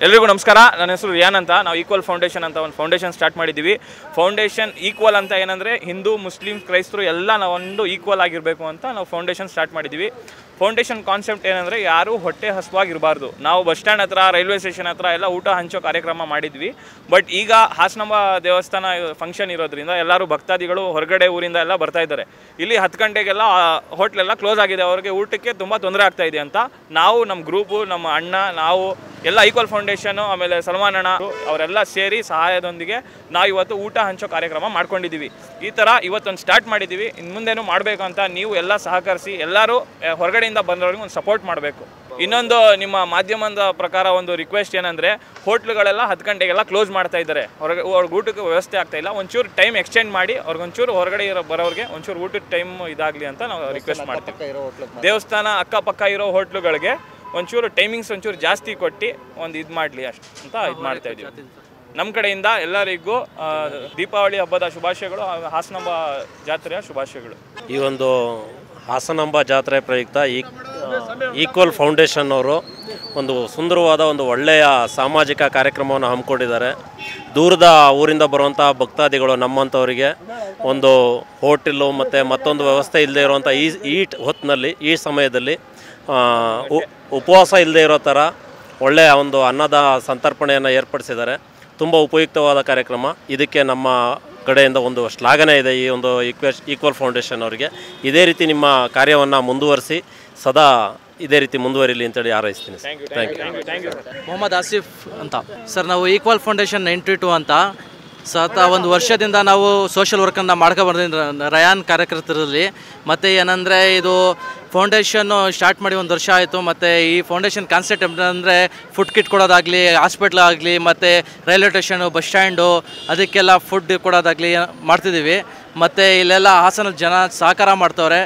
ಎಲ್ರಿಗೂ ನಮಸ್ಕಾರ. ನನ್ನ ಹೆಸರು ರಿಯಾನ್ ಅಂತ. ನಾವು ಈಕ್ವಲ್ ಫೌಂಡೇಶನ್ ಅಂತ ಒಂದು ಫೌಂಡೇಶನ್ ಸ್ಟಾರ್ಟ್ ಮಾಡಿದ್ದೀವಿ. ಫೌಂಡೇಶನ್ ಈಕ್ವಲ್ ಅಂತ ಏನಂದರೆ ಹಿಂದೂ ಮುಸ್ಲಿಂ ಕ್ರೈಸ್ತರು ಎಲ್ಲ ನಾವೊಂದು ಈಕ್ವಲ್ ಆಗಿರಬೇಕು ಅಂತ ನಾವು ಫೌಂಡೇಶನ್ ಸ್ಟಾರ್ಟ್ ಮಾಡಿದ್ದೀವಿ. ಫೌಂಡೇಶನ್ ಕಾನ್ಸೆಪ್ಟ್ ಏನಂದರೆ ಯಾರೂ ಹೊಟ್ಟೆ ಹಸುವಾಗಿರಬಾರ್ದು. ನಾವು ಬಸ್ ಸ್ಟ್ಯಾಂಡ್ ಹತ್ರ, ರೈಲ್ವೆ ಸ್ಟೇಷನ್ ಹತ್ರ ಎಲ್ಲ ಊಟ ಹಂಚೋ ಕಾರ್ಯಕ್ರಮ ಮಾಡಿದ್ವಿ. ಬಟ್ ಈಗ ಹಾಸನಾಂಬ ದೇವಸ್ಥಾನ ಫಂಕ್ಷನ್ ಇರೋದ್ರಿಂದ ಎಲ್ಲರೂ ಭಕ್ತಾದಿಗಳು ಹೊರಗಡೆ ಊರಿಂದ ಎಲ್ಲ ಬರ್ತಾ ಇದ್ದಾರೆ. ಇಲ್ಲಿ 10 ಗಂಟೆಗೆಲ್ಲ ಹೋಟ್ಲೆಲ್ಲ ಕ್ಲೋಸ್ ಆಗಿದೆ, ಅವ್ರಿಗೆ ಊಟಕ್ಕೆ ತುಂಬ ತೊಂದರೆ ಆಗ್ತಾ ಇದೆ ಅಂತ ನಾವು ನಮ್ಮ ಗ್ರೂಪು, ನಮ್ಮ ಅಣ್ಣ, ನಾವು ಎಲ್ಲ ಈಕ್ವಲ್ ಫೌಂಡೇಶನು, ಆಮೇಲೆ ಸಲ್ಮಾನ್ ಅಣ್ಣ ಅವರೆಲ್ಲ ಸೇರಿ ಸಹಾಯದೊಂದಿಗೆ ನಾವು ಇವತ್ತು ಊಟ ಹಂಚೋ ಕಾರ್ಯಕ್ರಮ ಮಾಡ್ಕೊಂಡಿದ್ದೀವಿ. ಈ ಥರ ಇವತ್ತೊಂದು ಸ್ಟಾರ್ಟ್ ಮಾಡಿದ್ದೀವಿ. ಇನ್ನು ಮುಂದೇನು ಮಾಡಬೇಕು ಅಂತ ನೀವು ಎಲ್ಲ ಸಹಕರಿಸಿ, ಎಲ್ಲರೂ ಹೊರಗಡೆಯಿಂದ ಬಂದವ್ರಿಗೆ ಒಂದು ಸಪೋರ್ಟ್ ಮಾಡಬೇಕು. ಇನ್ನೊಂದು ನಿಮ್ಮ ಮಾಧ್ಯಮದ ಪ್ರಕಾರ ಒಂದು ರಿಕ್ವೆಸ್ಟ್ ಏನಂದರೆ, ಹೋಟ್ಲುಗಳೆಲ್ಲ 10 ಗಂಟೆಗೆಲ್ಲ ಕ್ಲೋಸ್ ಮಾಡ್ತಾ ಇದ್ದಾರೆ, ಅವ್ರಿಗೆ ಊಟಕ್ಕೆ ವ್ಯವಸ್ಥೆ ಆಗ್ತಾ ಇಲ್ಲ. ಒಂಚೂರು ಟೈಮ್ ಎಕ್ಸ್ಟೆಂಡ್ ಮಾಡಿ ಅವ್ರಿಗೊಂಚೂರು ಹೊರಗಡೆ ಬರೋರಿಗೆ ಒಂಚೂರು ಊಟದ ಟೈಮ್ ಇದಾಗಲಿ ಅಂತ ನಾವು ರಿಕ್ವೆಸ್ಟ್ ಮಾಡ್ತೀವಿ. ದೇವಸ್ಥಾನ ಅಕ್ಕಪಕ್ಕ ಇರೋ ಹೋಟ್ಲುಗಳಿಗೆ ಒಂಚೂರು ಟೈಮಿಂಗ್ಸ್ ಒಂಚೂರು ಜಾಸ್ತಿ ಕೊಟ್ಟು ಒಂದು ಇದು ಮಾಡಲಿ ಅಷ್ಟು ಅಂತ ಇದು ಮಾಡ್ತಾ ಇದ್ದೀವಿ. ನಮ್ಮ ಕಡೆಯಿಂದ ಎಲ್ಲರಿಗೂ ದೀಪಾವಳಿ ಹಬ್ಬದ ಶುಭಾಶಯಗಳು, ಹಾಸನಾಂಬ ಜಾತ್ರೆಯ ಶುಭಾಶಯಗಳು. ಈ ಒಂದು ಹಾಸನಾಂಬ ಜಾತ್ರೆ ಪ್ರಯುಕ್ತ ಈಕ್ವಲ್ ಫೌಂಡೇಶನ್ ಅವರು ಒಂದು ಸುಂದರವಾದ ಒಂದು ಒಳ್ಳೆಯ ಸಾಮಾಜಿಕ ಕಾರ್ಯಕ್ರಮವನ್ನು ಹಮ್ಮಿಕೊಂಡಿದ್ದಾರೆ. ದೂರದ ಊರಿಂದ ಬರುವಂಥ ಭಕ್ತಾದಿಗಳು ನಮ್ಮಂಥವರಿಗೆ ಒಂದು ಹೋಟೆಲ್ಲು ಮತ್ತು ಮತ್ತೊಂದು ವ್ಯವಸ್ಥೆ ಇಲ್ಲದೆ ಇರುವಂಥ ಈ ಹೊತ್ತಿನಲ್ಲಿ, ಈ ಸಮಯದಲ್ಲಿ ಉಪವಾಸ ಇಲ್ಲದೆ ಇರೋ ಥರ ಒಳ್ಳೆಯ ಒಂದು ಅನ್ನದ ಸಂತರ್ಪಣೆಯನ್ನು ಏರ್ಪಡಿಸಿದ್ದಾರೆ. ತುಂಬ ಉಪಯುಕ್ತವಾದ ಕಾರ್ಯಕ್ರಮ. ಇದಕ್ಕೆ ನಮ್ಮ ಕಡೆಯಿಂದ ಒಂದು ಶ್ಲಾಘನೆ ಇದೆ ಈ ಒಂದು ಈಕ್ವಲ್ ಫೌಂಡೇಶನ್ ಅವರಿಗೆ. ಇದೇ ರೀತಿ ನಿಮ್ಮ ಕಾರ್ಯವನ್ನು ಮುಂದುವರಿಸಿ ಸದಾ ಇದೇ ರೀತಿ ಮುಂದುವರಿಲಿ ಅಂತೇಳಿ ಹಾರೈಸ್ತೀನಿ. Thank you. ಮೊಹಮ್ಮದ್ ಆಸಿಫ್ ಅಂತ ಸರ್. ನಾವು ಈಕ್ವಲ್ ಫೌಂಡೇಶನ್ 92 ಅಂತ ಒಂದು ವರ್ಷದಿಂದ ನಾವು ಸೋಷಿಯಲ್ ವರ್ಕನ್ನು ಮಾಡ್ಕೊಬಂದಿದ್ದು ರಯಾನ್ ಕಾರ್ಯಕರ್ತರಲ್ಲಿ. ಮತ್ತು ಏನಂದರೆ ಇದು ಫೌಂಡೇಶನ್ನು ಸ್ಟಾರ್ಟ್ ಮಾಡಿ 1 ವರ್ಷ ಆಯಿತು. ಮತ್ತು ಈ ಫೌಂಡೇಶನ್ ಕಾನ್ಸೆಪ್ಟ್ ಏನಂದರೆ ಫುಡ್ ಕಿಟ್ ಕೊಡೋದಾಗಲಿ, ಹಾಸ್ಪಿಟ್ಲ್ ಆಗಲಿ, ಮತ್ತು ರೈಲ್ವೆ ಸ್ಟೇಷನು, ಬಸ್ ಸ್ಟ್ಯಾಂಡು, ಅದಕ್ಕೆಲ್ಲ ಫುಡ್ ಕೊಡೋದಾಗಲಿ ಮಾಡ್ತಿದ್ದೀವಿ. ಮತ್ತು ಇಲ್ಲೆಲ್ಲ ಹಾಸನ ಜನ ಸಹಕಾರ ಮಾಡ್ತವ್ರೆ.